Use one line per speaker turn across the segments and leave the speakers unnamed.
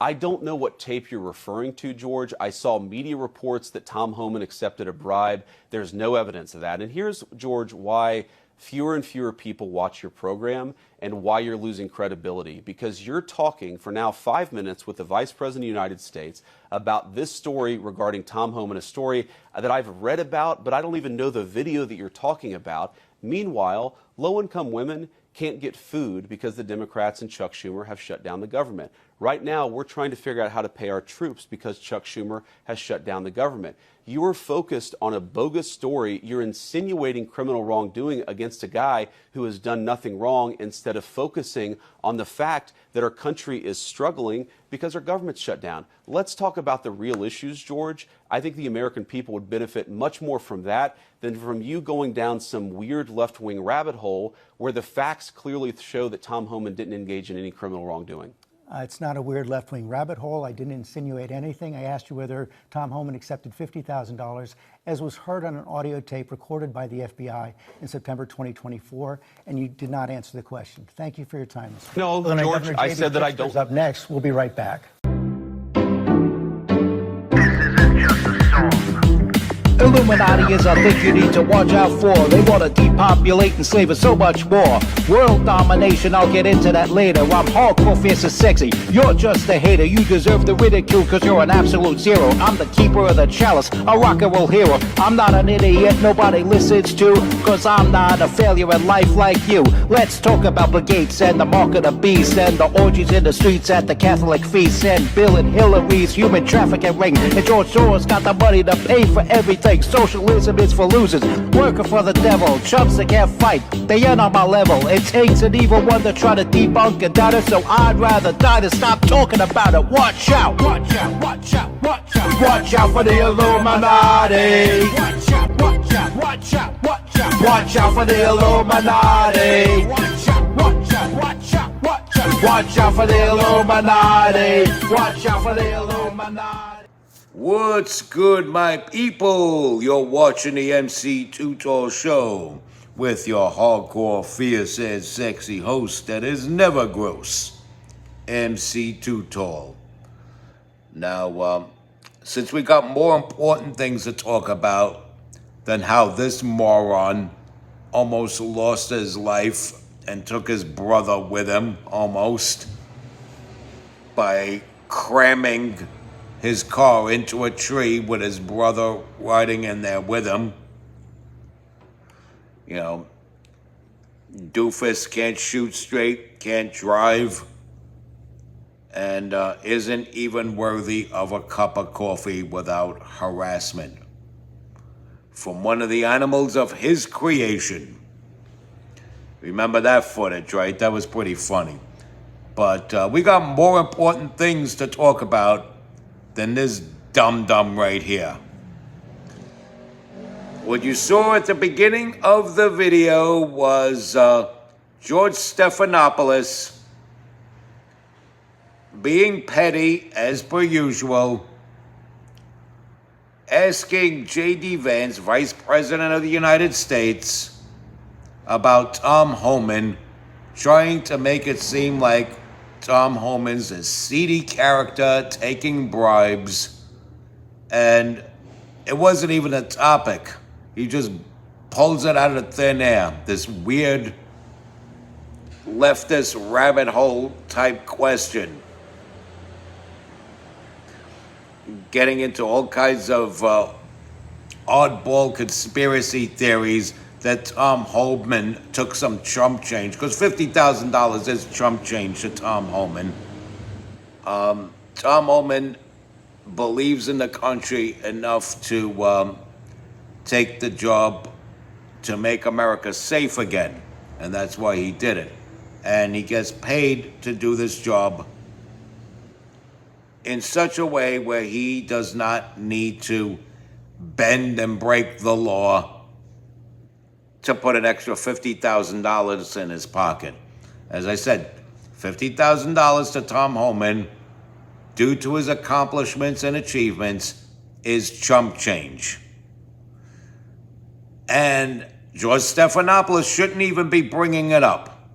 I don't know what tape you're referring to, George. I saw media reports that Tom Homan accepted a bribe. There's no evidence of that. And here's, George, why fewer and fewer people watch your program and why you're losing credibility. Because you're talking for now 5 minutes with the Vice President of the United States about this story regarding Tom Homan, a story that I've read about, but I don't even know the video that you're talking about. Meanwhile, low-income women can't get food because the Democrats and Chuck Schumer have shut down the government. Right now, we're trying to figure out how to pay our troops because Chuck Schumer has shut down the government. You are focused on a bogus story. You're insinuating criminal wrongdoing against a guy who has done nothing wrong instead of focusing on the fact that our country is struggling because our government's shut down. Let's talk about the real issues, George. I think the American people would benefit much more from that than from you going down some weird left-wing rabbit hole where the facts clearly show that Tom Homan didn't engage in any criminal wrongdoing.
It's not a weird left-wing rabbit hole. I didn't insinuate anything. I asked you whether Tom Homan accepted $50,000, as was heard on an audio tape recorded by the FBI in September 2024, and you did not answer the question. Thank you for your time.
No, George, I said that I don't.
Up next, we'll be right back.
Illuminati is a thing you need to watch out for. They want to depopulate and slave us so much more. World domination, I'll get into that later. I'm hardcore, fierce, and sexy. You're just a hater. You deserve the ridicule because you're an absolute zero. I'm the keeper of the chalice, a rock and roll hero. I'm not an idiot nobody listens to because I'm not a failure in life like you. Let's talk about Bill Gates and the mark of the beast and the orgies in the streets at the Catholic feasts and Bill and Hillary's human trafficking ring. And George Soros got the money to pay for everything. Socialism is for losers, working for the devil, chumps that can't fight, they ain't on my level. It takes an evil one to try to debunk and doubt it, so I'd rather die than stop talking about it. Watch out, watch out, watch out, watch out, watch out for the Illuminati. Watch out, watch out, watch out, watch out, watch out for the Illuminati. Watch out, watch out, watch out, watch out, watch out for the Illuminati. Watch out for the Illuminati.
What's good, my people? You're watching the MC Too Tall Show with your hardcore, fierce, and sexy host that is never gross, MC Too Tall. Now, since we got more important things to talk about than how this moron almost lost his life and took his brother with him, almost, by cramming his car into a tree with his brother riding in there with him. You know, doofus can't shoot straight, can't drive, and isn't even worthy of a cup of coffee without harassment from one of the animals of his creation. Remember that footage, right? That was pretty funny. But we got more important things to talk about than this dum-dum right here. What you saw at the beginning of the video was George Stephanopoulos being petty, as per usual, asking J.D. Vance, Vice President of the United States, about Tom Homan, trying to make it seem like Tom Homan's a seedy character taking bribes, and it wasn't even a topic. He just pulls it out of thin air, this weird leftist rabbit hole type question, getting into all kinds of oddball conspiracy theories that Tom Homan took some chump change, because $50,000 is chump change to Tom Homan. Tom Homan believes in the country enough to take the job to make America safe again, and that's why he did it. And he gets paid to do this job in such a way where he does not need to bend and break the law to put an extra $50,000 in his pocket. As I said, $50,000 to Tom Homan, due to his accomplishments and achievements, is chump change. And George Stephanopoulos shouldn't even be bringing it up.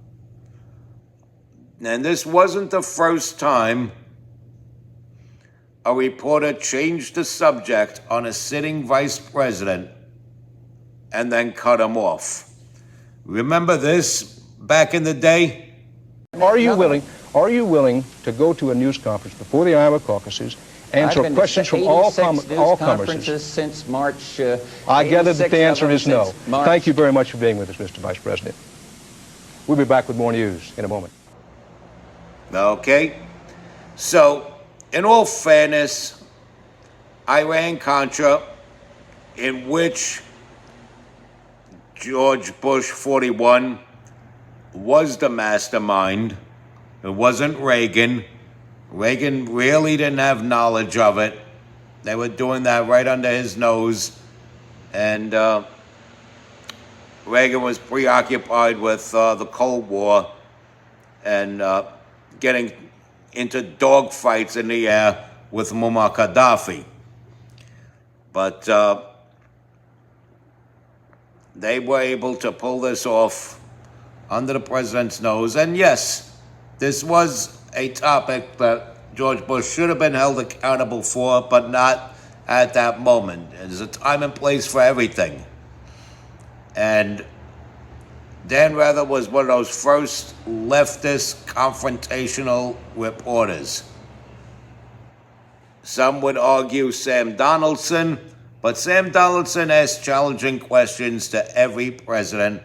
And this wasn't the first time a reporter changed the subject on a sitting vice president and then cut him off. Remember this back in the day?
Are you willing to go to a news conference before the Iowa caucuses, answer questions from all comers?
Since March.
I gather that the answer is no. Thank you very much for being with us, Mr. Vice President. We'll be back with more news in a moment.
Okay. So, in all fairness, Iran-Contra, in which George Bush 41 was the mastermind. It wasn't Reagan. Reagan really didn't have knowledge of it. They were doing that right under his nose. And Reagan was preoccupied with the Cold War and getting into dogfights in the air with Muammar Gaddafi. But they were able to pull this off under the president's nose. And yes, this was a topic that George Bush should have been held accountable for, but not at that moment. There's a time and place for everything. And Dan Rather was one of those first leftist confrontational reporters. Some would argue Sam Donaldson, but Sam Donaldson asked challenging questions to every president.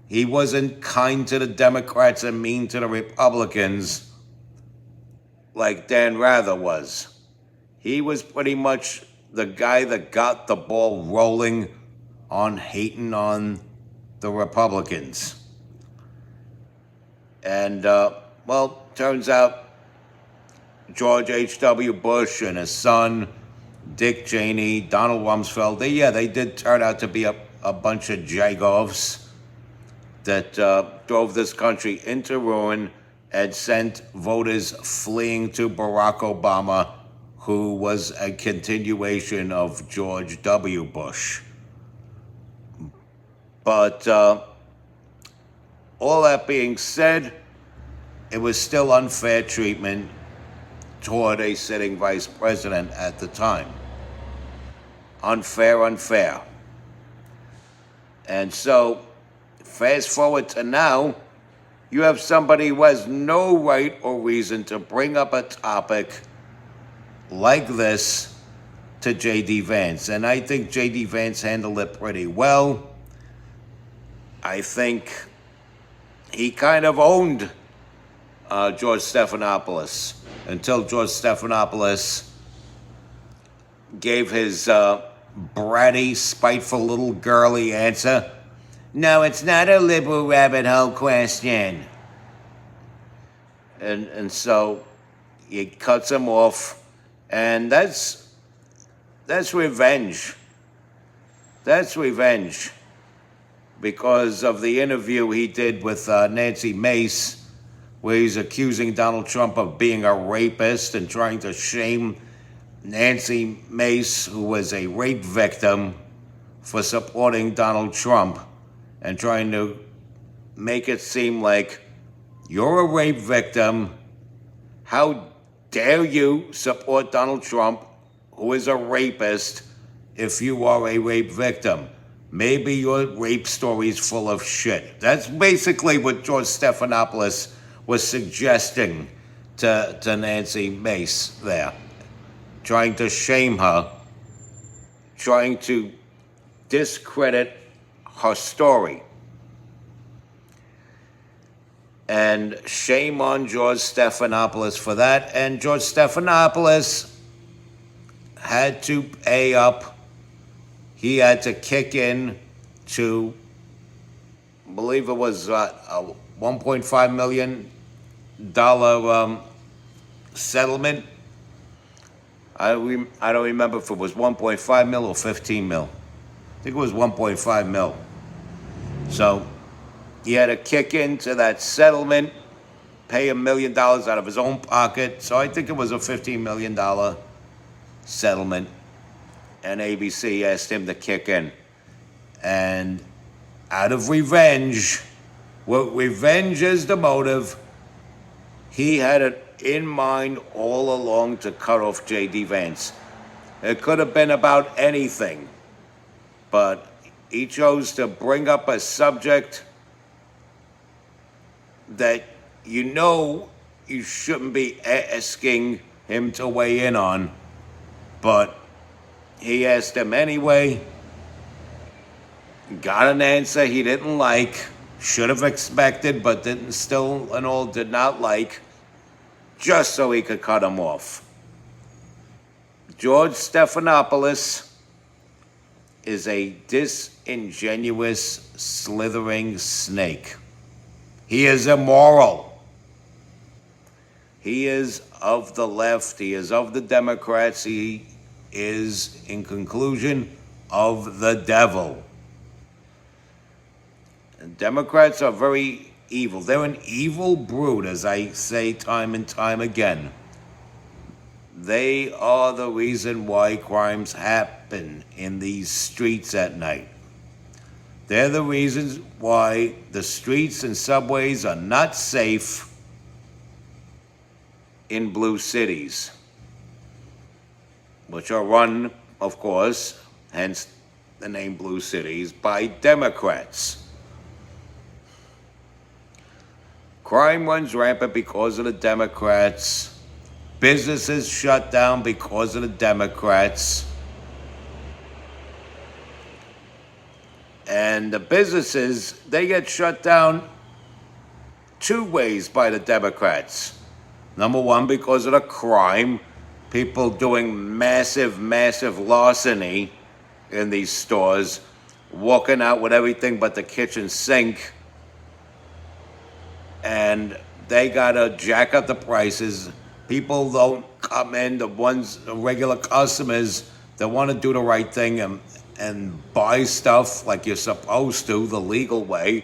He wasn't kind to the Democrats and mean to the Republicans like Dan Rather was. He was pretty much the guy that got the ball rolling on hating on the Republicans. And, well, turns out George H.W. Bush and his son, Dick Cheney, Donald Rumsfeld, they did turn out to be a bunch of jagoffs that drove this country into ruin and sent voters fleeing to Barack Obama, who was a continuation of George W. Bush. But all that being said, it was still unfair treatment toward a sitting vice president at the time. Unfair. And so, fast forward to now, you have somebody who has no right or reason to bring up a topic like this to J.D. Vance. And I think J.D. Vance handled it pretty well. I think he kind of owned George Stephanopoulos until George Stephanopoulos gave his bratty, spiteful little girly answer. No, it's not a liberal rabbit hole question. And so he cuts him off, and that's revenge. That's revenge. Because of the interview he did with Nancy Mace, where he's accusing Donald Trump of being a rapist and trying to shame Nancy Mace, who was a rape victim, for supporting Donald Trump and trying to make it seem like you're a rape victim. How dare you support Donald Trump, who is a rapist, if you are a rape victim? Maybe your rape story's full of shit. That's basically what George Stephanopoulos was suggesting to Nancy Mace there. Trying to shame her, trying to discredit her story. And shame on George Stephanopoulos for that. And George Stephanopoulos had to pay up. He had to kick in to, I believe it was a $1.5 million settlement. I don't remember if it was 1.5 mil or 15 mil. I think it was 1.5 mil. So he had to kick into that settlement, pay $1 million out of his own pocket. So I think it was a $15 million settlement. And ABC asked him to kick in. And out of revenge, well, revenge is the motive, he had in mind all along to cut off J.D. Vance. It could have been about anything, but he chose to bring up a subject that you shouldn't be asking him to weigh in on, but he asked him anyway, got an answer he didn't like, should have expected, but did not like, just so he could cut him off. George Stephanopoulos is a disingenuous, slithering snake. He is immoral. He is of the left. He is of the Democrats. He is, in conclusion, of the devil. And Democrats are very evil. They're an evil brood, as I say time and time again. They are the reason why crimes happen in these streets at night. They're the reasons why the streets and subways are not safe in blue cities, which are run, of course, hence the name blue cities, by Democrats. Crime runs rampant because of the Democrats. Businesses shut down because of the Democrats. And the businesses, they get shut down two ways by the Democrats. Number one, because of the crime, people doing massive larceny in these stores, walking out with everything but the kitchen sink, and they gotta jack up the prices. People don't come in, the regular customers that want to do the right thing and buy stuff like you're supposed to, the legal way.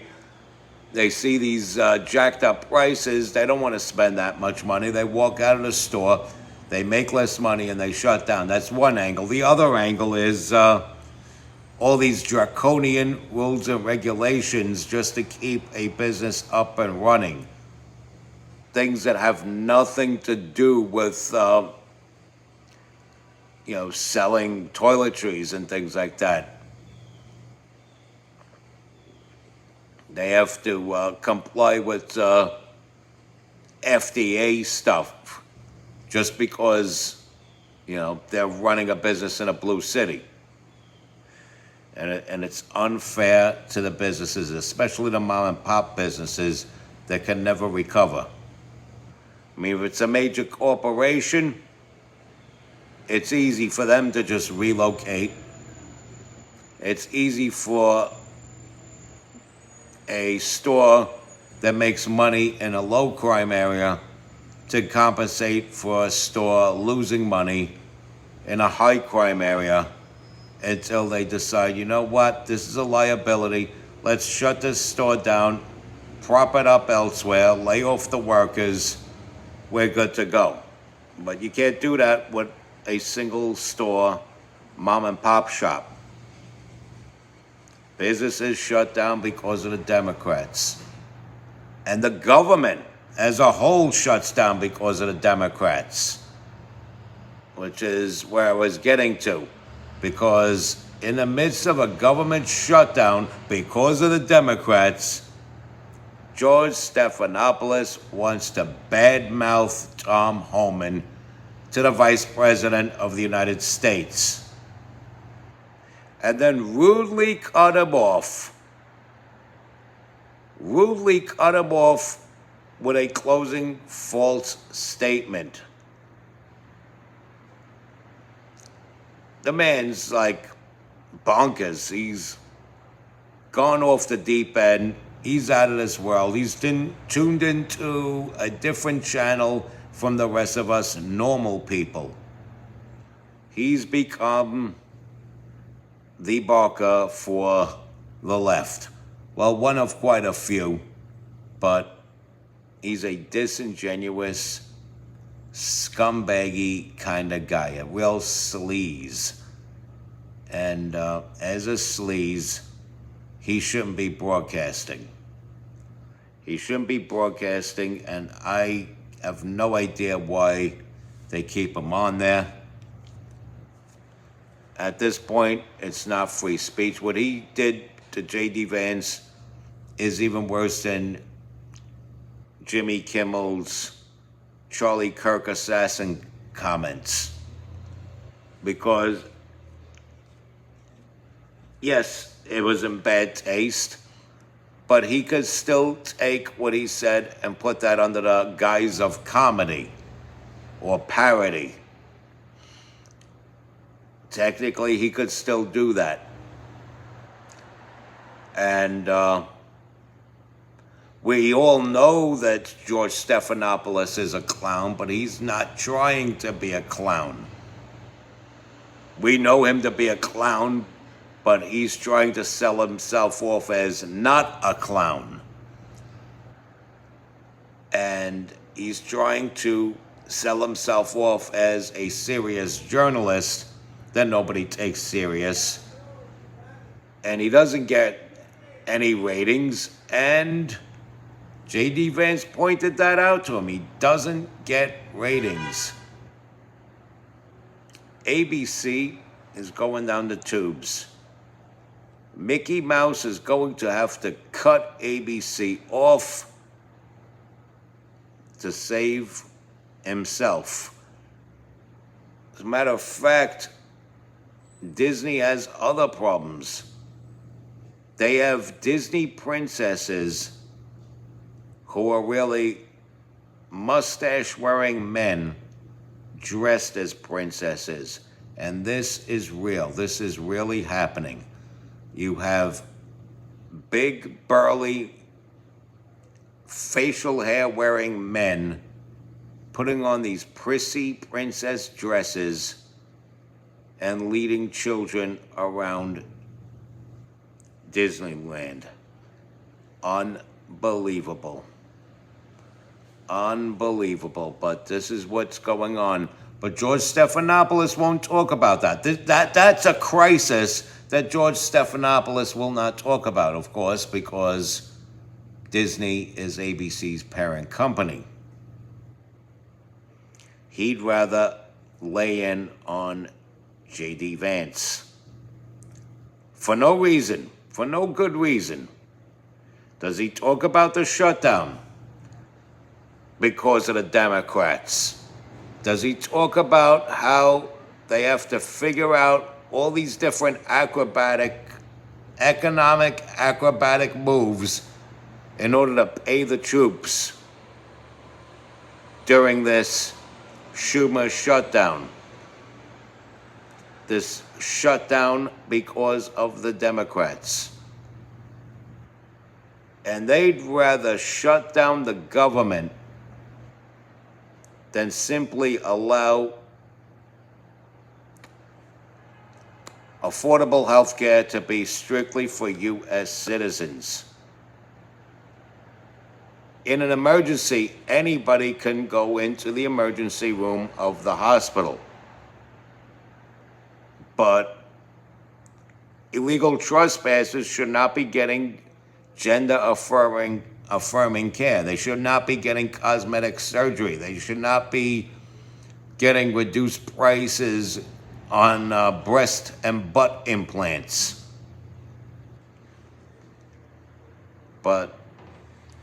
They see these jacked up prices. They don't want to spend that much money. They walk out of the store, they make less money, and they shut down. That's one angle. The other angle is all these draconian rules and regulations just to keep a business up and running. Things that have nothing to do with, selling toiletries and things like that. They have to comply with FDA stuff just because, they're running a business in a blue city. And it's unfair to the businesses, especially the mom and pop businesses that can never recover. I mean, if it's a major corporation, it's easy for them to just relocate. It's easy for a store that makes money in a low crime area to compensate for a store losing money in a high crime area until they decide, you know what, this is a liability. Let's shut this store down, prop it up elsewhere, lay off the workers. We're good to go. But you can't do that with a single store mom and pop shop. Businesses shut down because of the Democrats. And the government as a whole shuts down because of the Democrats, which is where I was getting to. Because in the midst of a government shutdown because of the Democrats, George Stephanopoulos wants to badmouth Tom Homan to the Vice President of the United States, and then rudely cut him off with a closing false statement. The man's like bonkers. He's gone off the deep end. He's out of this world. He's tuned into a different channel from the rest of us normal people. He's become the barker for the left. Well, one of quite a few, but he's a disingenuous, scumbaggy kind of guy, a real sleaze. And as a sleaze, he shouldn't be broadcasting. He shouldn't be broadcasting, and I have no idea why they keep him on there. At this point, it's not free speech. What he did to J.D. Vance is even worse than Jimmy Kimmel's Charlie Kirk assassin comments. Because, yes, it was in bad taste, but he could still take what he said and put that under the guise of comedy or parody. Technically, he could still do that. And we all know that George Stephanopoulos is a clown, but he's not trying to be a clown. We know him to be a clown, but he's trying to sell himself off as not a clown. And he's trying to sell himself off as a serious journalist that nobody takes serious. And he doesn't get any ratings, and J.D. Vance pointed that out to him. He doesn't get ratings. ABC is going down the tubes. Mickey Mouse is going to have to cut ABC off to save himself. As a matter of fact, Disney has other problems. They have Disney princesses who are really mustache-wearing men dressed as princesses. And this is real. This is really happening. You have big, burly, facial hair-wearing men putting on these prissy princess dresses and leading children around Disneyland. Unbelievable. Unbelievable. But this is what's going on. But George Stephanopoulos won't talk about that. That's a crisis that George Stephanopoulos will not talk about, of course, because Disney is ABC's parent company. He'd rather lay in on J.D. Vance. For no reason, for no good reason, does he talk about the shutdown because of the Democrats. Does he talk about how they have to figure out all these different economic acrobatic moves in order to pay the troops during this Schumer shutdown? This shutdown because of the Democrats. And they'd rather shut down the government than simply allow affordable health care to be strictly for U.S. citizens. In an emergency, anybody can go into the emergency room of the hospital. But illegal trespassers should not be getting gender-affirming care. They should not be getting cosmetic surgery. They should not be getting reduced prices on breast and butt implants. But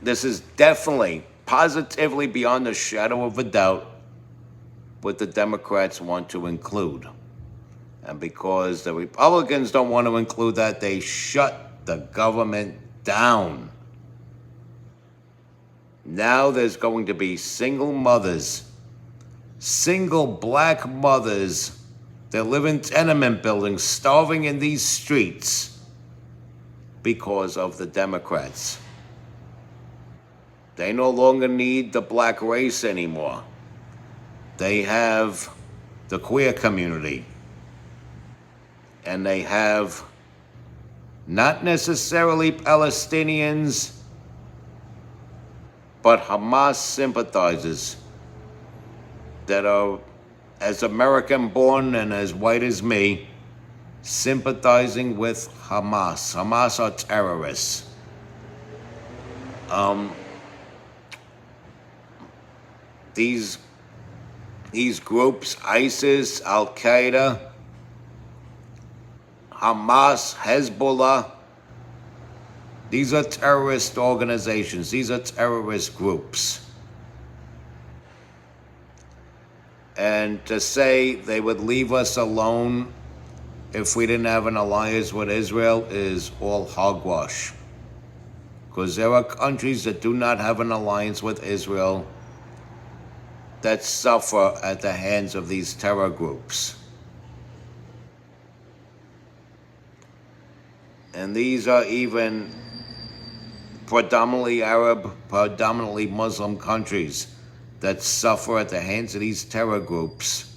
this is definitely, positively beyond a shadow of a doubt what the Democrats want to include. And because the Republicans don't want to include that, they shut the government down. Now there's going to be single mothers, single black mothers that live in tenement buildings, starving in these streets because of the Democrats. They no longer need the black race anymore. They have the queer community. And they have not necessarily Palestinians, but Hamas sympathizers that are as American-born and as white as me, sympathizing with Hamas. Hamas are terrorists. these groups, ISIS, Al-Qaeda, Hamas, Hezbollah, these are terrorist organizations. These are terrorist groups. And to say they would leave us alone if we didn't have an alliance with Israel is all hogwash. Because there are countries that do not have an alliance with Israel that suffer at the hands of these terror groups. And these are even predominantly Arab, predominantly Muslim countries that suffer at the hands of these terror groups.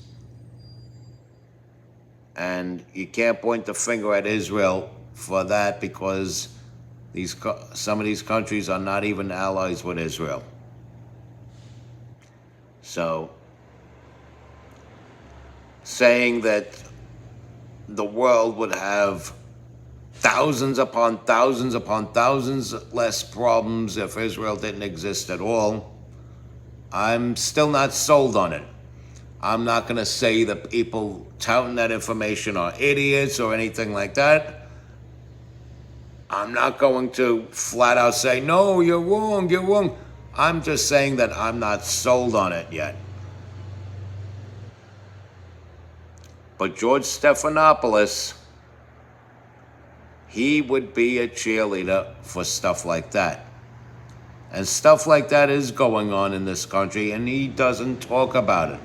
And you can't point the finger at Israel for that, because some of these countries are not even allies with Israel. So, saying that the world would have thousands upon thousands less problems if Israel didn't exist at all, I'm still not sold on it. I'm not going to say that people touting that information are idiots or anything like that. I'm not going to flat out say, no, you're wrong, you're wrong. I'm just saying that I'm not sold on it yet. But George Stephanopoulos, he would be a cheerleader for stuff like that. And stuff like that is going on in this country, and he doesn't talk about it,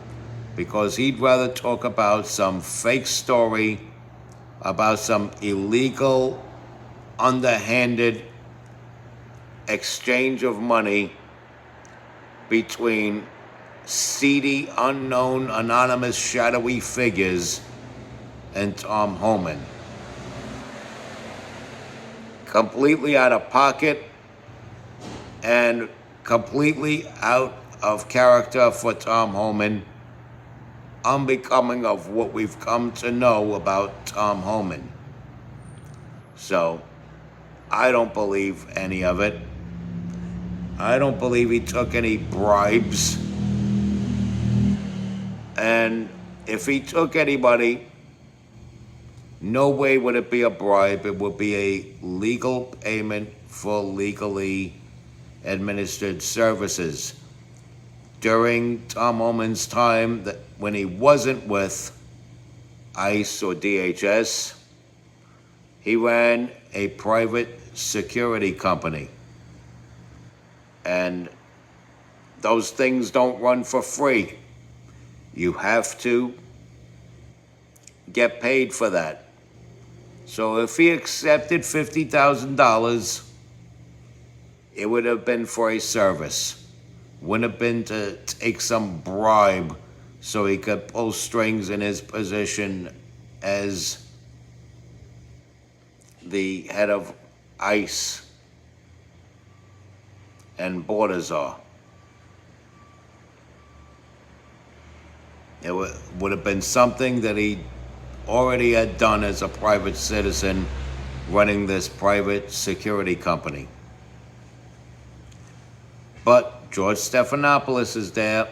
because he'd rather talk about some fake story about some illegal, underhanded exchange of money between seedy, unknown, anonymous, shadowy figures and Tom Homan. Completely out of pocket and completely out of character for Tom Homan, unbecoming of what we've come to know about Tom Homan. So, I don't believe any of it. I don't believe he took any bribes. And if he took anybody, no way would it be a bribe. It would be a legal payment for legally administered services. During Tom Homan's time, when he wasn't with ICE or DHS, he ran a private security company. And those things don't run for free. You have to get paid for that. So if he accepted $50,000, it would have been for a service. Wouldn't have been to take some bribe so he could pull strings in his position as the head of ICE and border czar. It would have been something that he already had done as a private citizen running this private security company. But George Stephanopoulos is there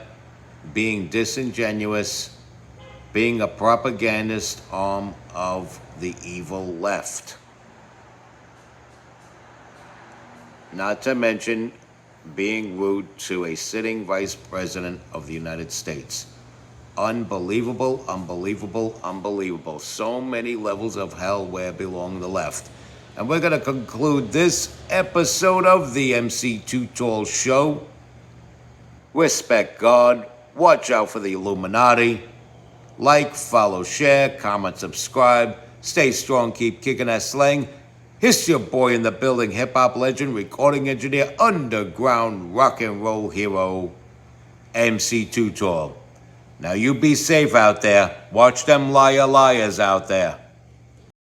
being disingenuous, being a propagandist arm of the evil left. Not to mention being rude to a sitting vice president of the United States. Unbelievable, unbelievable, unbelievable. So many levels of hell where belong the left. And we're going to conclude this episode of the MC Too Tall Show. Respect God. Watch out for the Illuminati. Like, follow, share, comment, subscribe. Stay strong, keep kicking that slang. It's your boy in the building, hip-hop legend, recording engineer, underground rock and roll hero, MC Too Tall. Now you be safe out there. Watch them liars out there.